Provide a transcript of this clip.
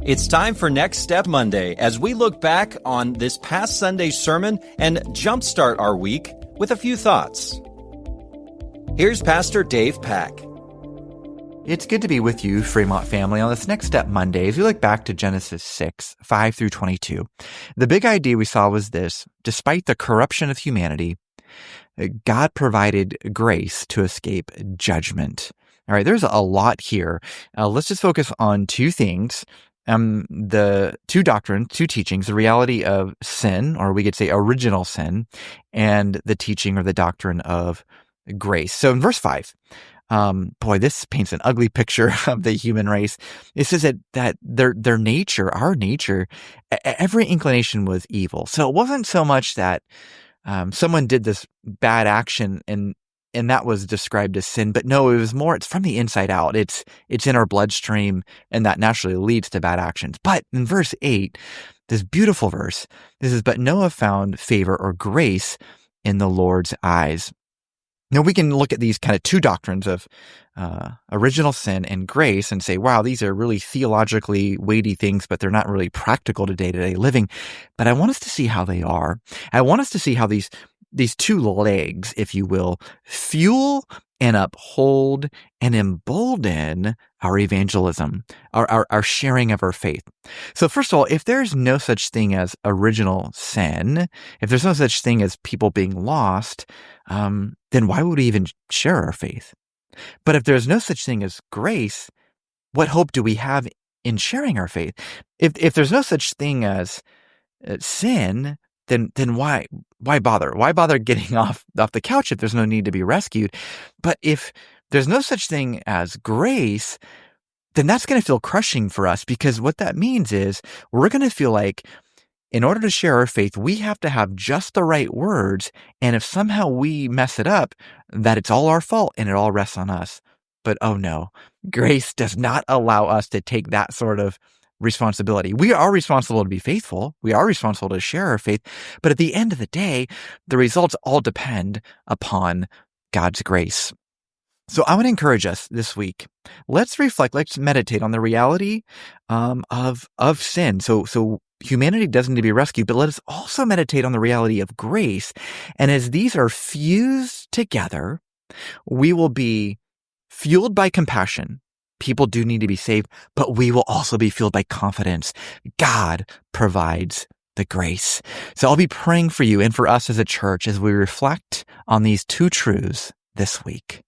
It's time for Next Step Monday as we look back on this past Sunday's sermon and jumpstart our week with a few thoughts. Here's Pastor Dave Pack. It's good to be with you, Fremont family, on this Next Step Monday as we look back to Genesis 6, 5 through 22. The big idea we saw was this: despite the corruption of humanity, God provided grace to escape judgment. All right, there's a lot here. Let's just focus on two things. The two doctrines, two teachings, the reality of sin, or we could say original sin, and the teaching or the doctrine of grace. So in verse 5, this paints an ugly picture of the human race. It says that their nature, our nature, every inclination was evil. So it wasn't so much that someone did this bad action and that was described as sin, but no, it was more, it's from the inside out. It's in our bloodstream, and that naturally leads to bad actions. But in verse 8, this beautiful verse, this is, "But Noah found favor or grace in the Lord's eyes." Now, we can look at these kind of two doctrines of original sin and grace and say, wow, these are really theologically weighty things, but they're not really practical to day-to-day living. But I want us to see how they are. I want us to see how these two legs, if you will, fuel and uphold and embolden our evangelism, our sharing of our faith. So first of all, if there's no such thing as original sin, if there's no such thing as people being lost, then why would we even share our faith? But if there's no such thing as grace, what hope do we have in sharing our faith? If there's no such thing as sin, then why bother? Why bother getting off the couch if there's no need to be rescued? But if there's no such thing as grace, then that's going to feel crushing for us, because what that means is we're going to feel like in order to share our faith, we have to have just the right words. And if somehow we mess it up, that it's all our fault and it all rests on us. But oh no, grace does not allow us to take that sort of responsibility. We are responsible to be faithful. We are responsible to share our faith. But at the end of the day, the results all depend upon God's grace. So I would encourage us this week, let's reflect, let's meditate on the reality of sin. So humanity does need to be rescued, but let us also meditate on the reality of grace. And as these are fused together, we will be fueled by compassion. People do need to be saved, but we will also be fueled by confidence. God provides the grace. So I'll be praying for you and for us as a church as we reflect on these two truths this week.